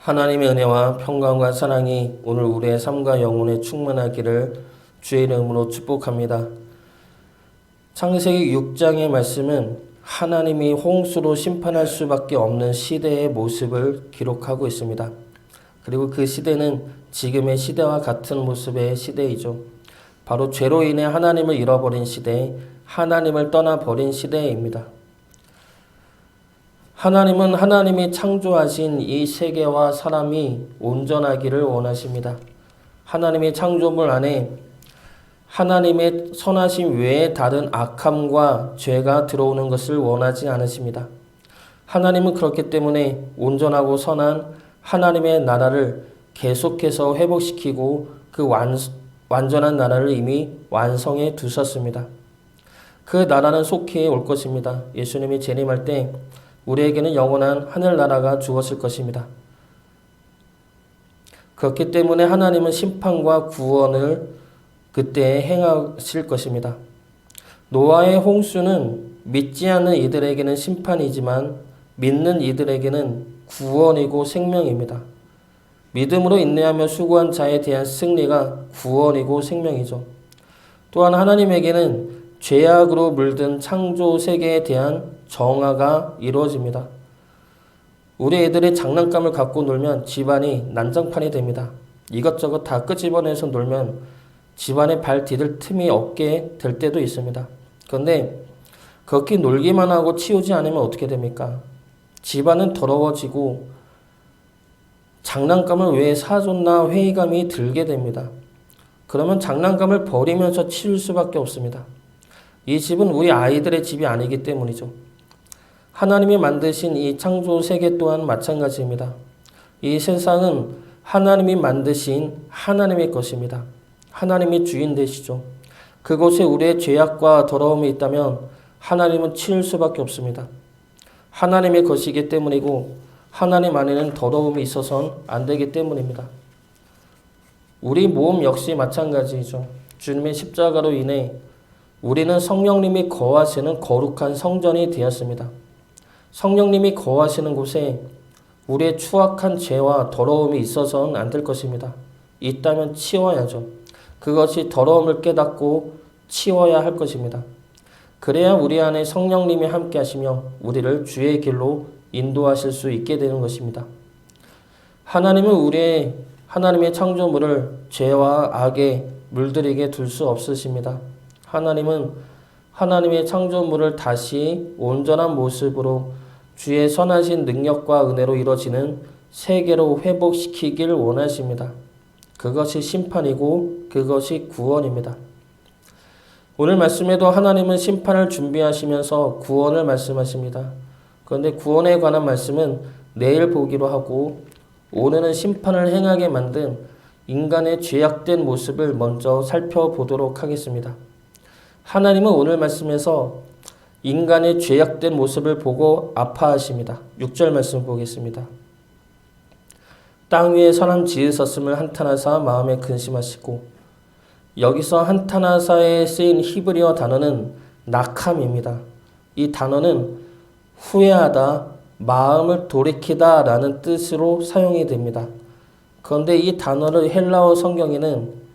하나님의 은혜와 평강과 사랑이 오늘 우리의 삶과 영혼에 충만하기를 주의 이름으로 축복합니다. 창세기 6장의 말씀은 하나님이 홍수로 심판할 수밖에 없는 시대의 모습을 기록하고 있습니다. 그리고 그 시대는 지금의 시대와 같은 모습의 시대이죠. 바로 죄로 인해 하나님을 잃어버린 시대, 하나님을 떠나버린 시대입니다. 하나님은 하나님이 창조하신 이 세계와 사람이 온전하기를 원하십니다. 하나님의 창조물 안에 하나님의 선하심 외에 다른 악함과 죄가 들어오는 것을 원하지 않으십니다. 하나님은 그렇기 때문에 온전하고 선한 하나님의 나라를 계속해서 회복시키고 그 완전한 나라를 이미 완성해 두셨습니다. 그 나라는 속히 올 것입니다. 예수님이 재림할 때 우리에게는 영원한 하늘나라가 주어질 것입니다. 그렇기 때문에 하나님은 심판과 구원을 그때 행하실 것입니다. 노아의 홍수는 믿지 않는 이들에게는 심판이지만 믿는 이들에게는 구원이고 생명입니다. 믿음으로 인내하며 수고한 자에 대한 승리가 구원이고 생명이죠. 또한 하나님에게는 죄악으로 물든 창조 세계에 대한 정화가 이루어집니다. 우리 애들이 장난감을 갖고 놀면 집안이 난장판이 됩니다. 이것저것 다 끄집어내서 놀면 집안에 발 디딜 틈이 없게 될 때도 있습니다. 그런데 그렇게 놀기만 하고 치우지 않으면 어떻게 됩니까? 집안은 더러워지고 장난감을 왜 사줬나 회의감이 들게 됩니다. 그러면 장난감을 버리면서 치울 수밖에 없습니다. 이 집은 우리 아이들의 집이 아니기 때문이죠. 하나님이 만드신 이 창조 세계 또한 마찬가지입니다. 이 세상은 하나님이 만드신 하나님의 것입니다. 하나님이 주인 되시죠. 그곳에 우리의 죄악과 더러움이 있다면 하나님은 치울 수밖에 없습니다. 하나님의 것이기 때문이고 하나님 안에는 더러움이 있어서는 안 되기 때문입니다. 우리 몸 역시 마찬가지이죠. 주님의 십자가로 인해 우리는 성령님이 거하시는 거룩한 성전이 되었습니다. 성령님이 거하시는 곳에 우리의 추악한 죄와 더러움이 있어서는 안 될 것입니다. 있다면 치워야죠. 그것이 더러움을 깨닫고 치워야 할 것입니다. 그래야 우리 안에 성령님이 함께 하시며 우리를 주의 길로 인도하실 수 있게 되는 것입니다. 하나님은 하나님의 창조물을 죄와 악에 물들이게 둘 수 없으십니다. 하나님은 하나님의 창조물을 다시 온전한 모습으로 주의 선하신 능력과 은혜로 이루어지는 세계로 회복시키길 원하십니다. 그것이 심판이고 그것이 구원입니다. 오늘 말씀에도 하나님은 심판을 준비하시면서 구원을 말씀하십니다. 그런데 구원에 관한 말씀은 내일 보기로 하고 오늘은 심판을 행하게 만든 인간의 죄악된 모습을 먼저 살펴보도록 하겠습니다. 하나님은 오늘 말씀에서 인간의 죄악된 모습을 보고 아파하십니다. 6절 말씀 보겠습니다. 땅 위에 사람 지으셨음을 한탄하사 마음에 근심하시고, 여기서 한탄하사에 쓰인 히브리어 단어는 낙함입니다. 이 단어는 후회하다, 마음을 돌이키다 라는 뜻으로 사용이 됩니다. 그런데 이 단어를 헬라어 성경에는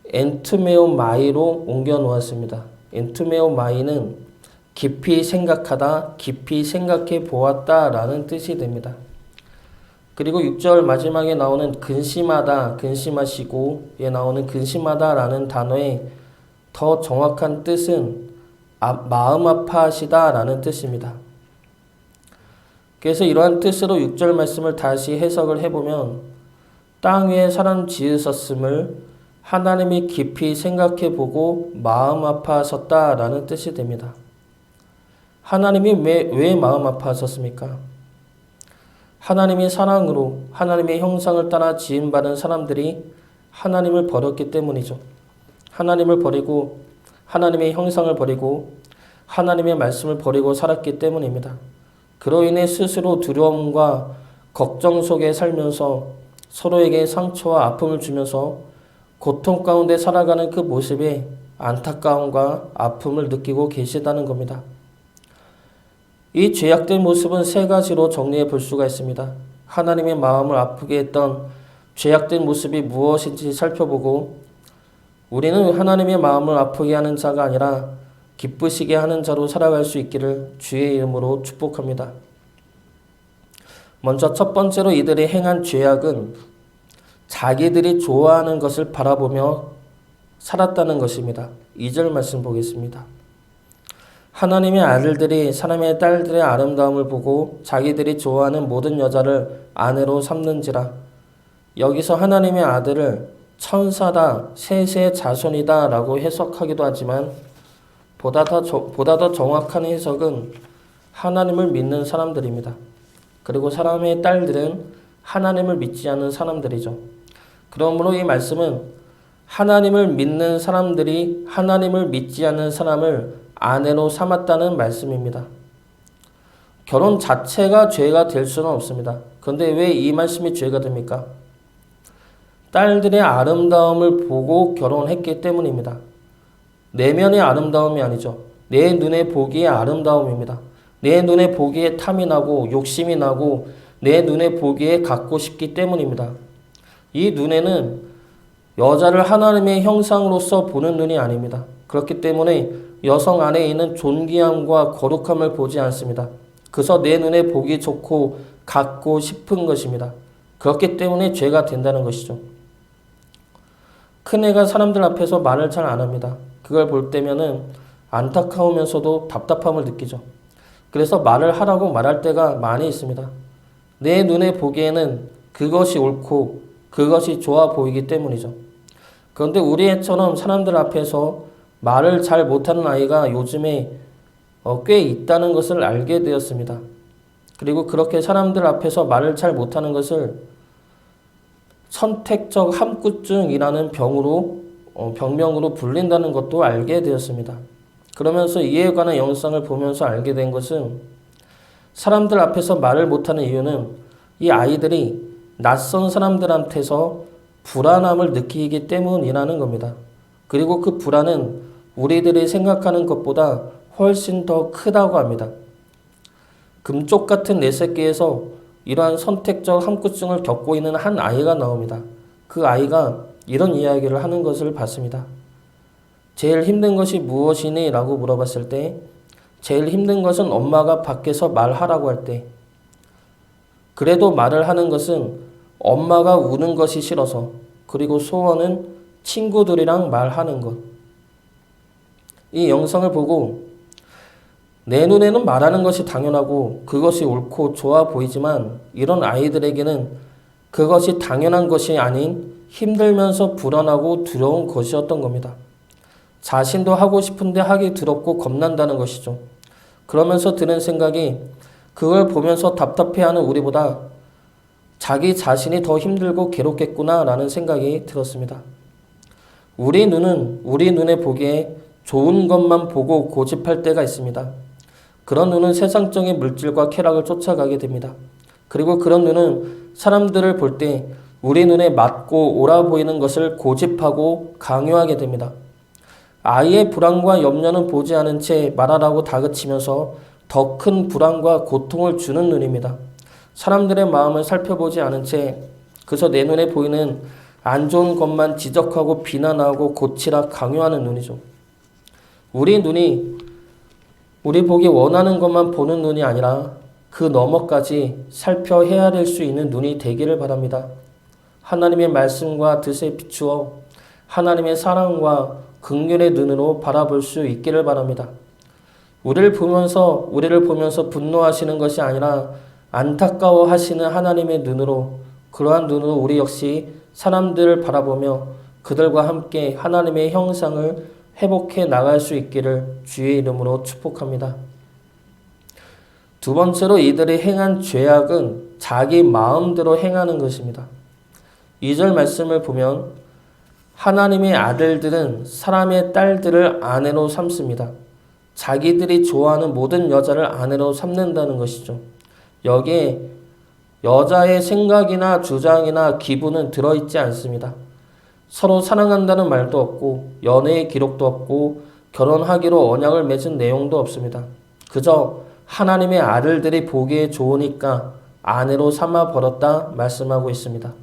엔투메오 마이로 옮겨 놓았습니다. 엔투메오 마이는 깊이 생각하다, 깊이 생각해 보았다 라는 뜻이 됩니다. 그리고 6절 마지막에 나오는 근심하다, 근심하시고에 나오는 근심하다 라는 단어의 더 정확한 뜻은 마음 아파하시다 라는 뜻입니다. 그래서 이러한 뜻으로 6절 말씀을 다시 해석을 해보면 땅 위에 사람 지으셨음을 하나님이 깊이 생각해 보고 마음 아파하셨다 라는 뜻이 됩니다. 하나님이 왜 마음 아파하셨습니까? 하나님이 사랑으로 하나님의 형상을 따라 지음받은 사람들이 하나님을 버렸기 때문이죠. 하나님을 버리고 하나님의 형상을 버리고 하나님의 말씀을 버리고 살았기 때문입니다. 그로 인해 스스로 두려움과 걱정 속에 살면서 서로에게 상처와 아픔을 주면서 고통 가운데 살아가는 그 모습에 안타까움과 아픔을 느끼고 계시다는 겁니다. 이 죄악된 모습은 세 가지로 정리해 볼 수가 있습니다. 하나님의 마음을 아프게 했던 죄악된 모습이 무엇인지 살펴보고 우리는 하나님의 마음을 아프게 하는 자가 아니라 기쁘시게 하는 자로 살아갈 수 있기를 주의 이름으로 축복합니다. 먼저 첫 번째로 이들이 행한 죄악은 자기들이 좋아하는 것을 바라보며 살았다는 것입니다. 2절 말씀 보겠습니다. 하나님의 아들들이 사람의 딸들의 아름다움을 보고 자기들이 좋아하는 모든 여자를 아내로 삼는지라. 여기서 하나님의 아들을 천사다, 셋의 자손이다 라고 해석하기도 하지만 보다 더 정확한 해석은 하나님을 믿는 사람들입니다. 그리고 사람의 딸들은 하나님을 믿지 않는 사람들이죠. 그러므로 이 말씀은 하나님을 믿는 사람들이 하나님을 믿지 않는 사람을 아내로 삼았다는 말씀입니다. 결혼 자체가 죄가 될 수는 없습니다. 그런데 왜 이 말씀이 죄가 됩니까? 딸들의 아름다움을 보고 결혼했기 때문입니다. 내면의 아름다움이 아니죠. 내 눈에 보기에 아름다움입니다. 내 눈에 보기에 탐이 나고 욕심이 나고 내 눈에 보기에 갖고 싶기 때문입니다. 이 눈에는 여자를 하나님의 형상으로서 보는 눈이 아닙니다. 그렇기 때문에 여성 안에 있는 존귀함과 거룩함을 보지 않습니다. 그래서 내 눈에 보기 좋고 갖고 싶은 것입니다. 그렇기 때문에 죄가 된다는 것이죠. 큰애가 사람들 앞에서 말을 잘 안 합니다. 그걸 볼 때면은 안타까우면서도 답답함을 느끼죠. 그래서 말을 하라고 말할 때가 많이 있습니다. 내 눈에 보기에는 그것이 옳고 그것이 좋아 보이기 때문이죠. 그런데 우리 애처럼 사람들 앞에서 말을 잘 못하는 아이가 요즘에 꽤 있다는 것을 알게 되었습니다. 그리고 그렇게 사람들 앞에서 말을 잘 못하는 것을 선택적 함구증이라는 병명으로 불린다는 것도 알게 되었습니다. 그러면서 이에 관한 영상을 보면서 알게 된 것은 사람들 앞에서 말을 못하는 이유는 이 아이들이 낯선 사람들한테서 불안함을 느끼기 때문이라는 겁니다. 그리고 그 불안은 우리들이 생각하는 것보다 훨씬 더 크다고 합니다. 금쪽 같은 내 새끼에서 이러한 선택적 함구증을 겪고 있는 한 아이가 나옵니다. 그 아이가 이런 이야기를 하는 것을 봤습니다. 제일 힘든 것이 무엇이니? 라고 물어봤을 때 제일 힘든 것은 엄마가 밖에서 말하라고 할 때, 그래도 말을 하는 것은 엄마가 우는 것이 싫어서, 그리고 소원은 친구들이랑 말하는 것. 이 영상을 보고 내 눈에는 말하는 것이 당연하고 그것이 옳고 좋아 보이지만 이런 아이들에게는 그것이 당연한 것이 아닌 힘들면서 불안하고 두려운 것이었던 겁니다. 자신도 하고 싶은데 하기 두렵고 겁난다는 것이죠. 그러면서 드는 생각이 그걸 보면서 답답해하는 우리보다 자기 자신이 더 힘들고 괴롭겠구나 라는 생각이 들었습니다. 우리 눈에 보기에 좋은 것만 보고 고집할 때가 있습니다. 그런 눈은 세상적인 물질과 쾌락을 쫓아가게 됩니다. 그리고 그런 눈은 사람들을 볼 때 우리 눈에 맞고 옳아 보이는 것을 고집하고 강요하게 됩니다. 아이의 불안과 염려는 보지 않은 채 말하라고 다그치면서 더 큰 불안과 고통을 주는 눈입니다. 사람들의 마음을 살펴보지 않은 채 그저 내 눈에 보이는 안 좋은 것만 지적하고 비난하고 고치라 강요하는 눈이죠. 우리 눈이 우리 보기 원하는 것만 보는 눈이 아니라 그 너머까지 살펴 헤아릴 수 있는 눈이 되기를 바랍니다. 하나님의 말씀과 뜻에 비추어 하나님의 사랑과 긍휼의 눈으로 바라볼 수 있기를 바랍니다. 우리를 보면서 분노하시는 것이 아니라 안타까워하시는 하나님의 눈으로, 그러한 눈으로 우리 역시 사람들을 바라보며 그들과 함께 하나님의 형상을 회복해 나갈 수 있기를 주의 이름으로 축복합니다. 두 번째로 이들이 행한 죄악은 자기 마음대로 행하는 것입니다. 2절 말씀을 보면 하나님의 아들들은 사람의 딸들을 아내로 삼습니다. 자기들이 좋아하는 모든 여자를 아내로 삼는다는 것이죠. 여기에 여자의 생각이나 주장이나 기분은 들어있지 않습니다. 서로 사랑한다는 말도 없고 연애의 기록도 없고 결혼하기로 언약을 맺은 내용도 없습니다. 그저 하나님의 아들들이 보기에 좋으니까 아내로 삼아 버렸다 말씀하고 있습니다.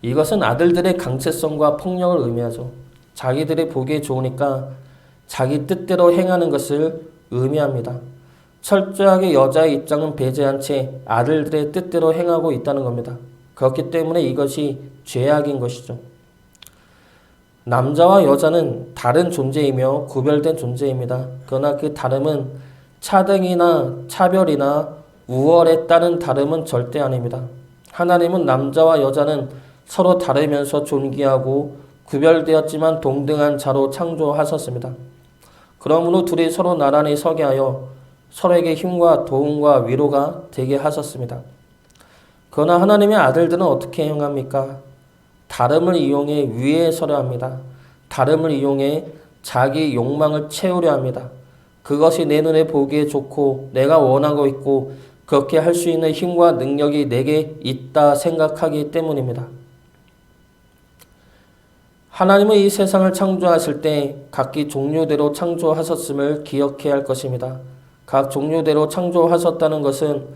이것은 아들들의 강체성과 폭력을 의미하죠. 자기들이 보기에 좋으니까 자기 뜻대로 행하는 것을 의미합니다. 철저하게 여자의 입장은 배제한 채 아들들의 뜻대로 행하고 있다는 겁니다. 그렇기 때문에 이것이 죄악인 것이죠. 남자와 여자는 다른 존재이며 구별된 존재입니다. 그러나 그 다름은 차등이나 차별이나 우월에 따른 다름은 절대 아닙니다. 하나님은 남자와 여자는 서로 다르면서 존귀하고 구별되었지만 동등한 자로 창조하셨습니다. 그러므로 둘이 서로 나란히 서게 하여 서로에게 힘과 도움과 위로가 되게 하셨습니다. 그러나 하나님의 아들들은 어떻게 행합니까? 다름을 이용해 위에 서려 합니다. 다름을 이용해 자기 욕망을 채우려 합니다. 그것이 내 눈에 보기에 좋고 내가 원하고 있고 그렇게 할 수 있는 힘과 능력이 내게 있다 생각하기 때문입니다. 하나님은 이 세상을 창조하실 때 각기 종류대로 창조하셨음을 기억해야 할 것입니다. 각 종류대로 창조하셨다는 것은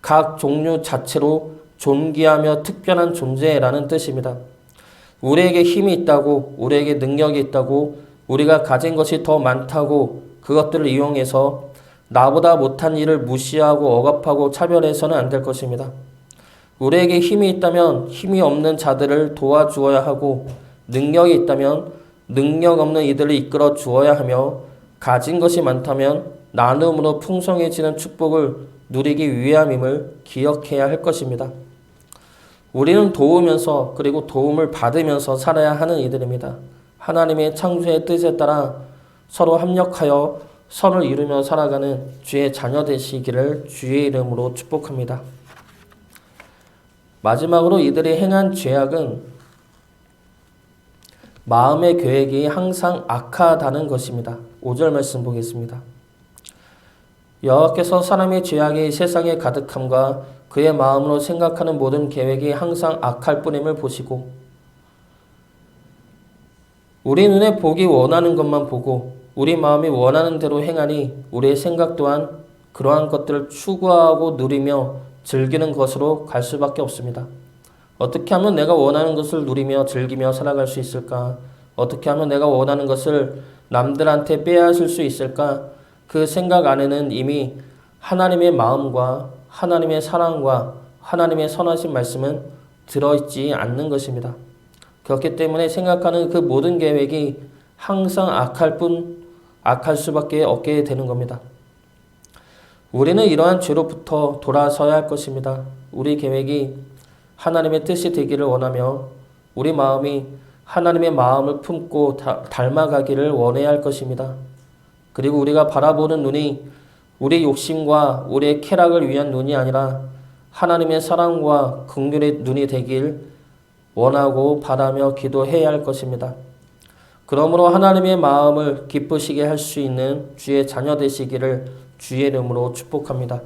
각 종류 자체로 존귀하며 특별한 존재라는 뜻입니다. 우리에게 힘이 있다고, 우리에게 능력이 있다고, 우리가 가진 것이 더 많다고 그것들을 이용해서 나보다 못한 일을 무시하고 억압하고 차별해서는 안 될 것입니다. 우리에게 힘이 있다면 힘이 없는 자들을 도와주어야 하고 능력이 있다면 능력 없는 이들을 이끌어 주어야 하며 가진 것이 많다면 나눔으로 풍성해지는 축복을 누리기 위함임을 기억해야 할 것입니다. 우리는 도우면서 그리고 도움을 받으면서 살아야 하는 이들입니다. 하나님의 창조의 뜻에 따라 서로 합력하여 선을 이루며 살아가는 주의 자녀 되시기를 주의 이름으로 축복합니다. 마지막으로 이들이 행한 죄악은 마음의 계획이 항상 악하다는 것입니다. 5절 말씀 보겠습니다. 여호와께서 사람의 죄악이 세상에 가득함과 그의 마음으로 생각하는 모든 계획이 항상 악할 뿐임을 보시고 우리 눈에 보기 원하는 것만 보고 우리 마음이 원하는 대로 행하니 우리의 생각 또한 그러한 것들을 추구하고 누리며 즐기는 것으로 갈 수밖에 없습니다. 어떻게 하면 내가 원하는 것을 누리며 즐기며 살아갈 수 있을까? 어떻게 하면 내가 원하는 것을 남들한테 빼앗을 수 있을까? 그 생각 안에는 이미 하나님의 마음과 하나님의 사랑과 하나님의 선하신 말씀은 들어있지 않는 것입니다. 그렇기 때문에 생각하는 그 모든 계획이 항상 악할 수밖에 없게 되는 겁니다. 우리는 이러한 죄로부터 돌아서야 할 것입니다. 우리 계획이 하나님의 뜻이 되기를 원하며 우리 마음이 하나님의 마음을 품고 닮아가기를 원해야 할 것입니다. 그리고 우리가 바라보는 눈이 우리의 욕심과 우리의 쾌락을 위한 눈이 아니라 하나님의 사랑과 긍휼의 눈이 되길 원하고 바라며 기도해야 할 것입니다. 그러므로 하나님의 마음을 기쁘시게 할 수 있는 주의 자녀 되시기를 주의 이름으로 축복합니다.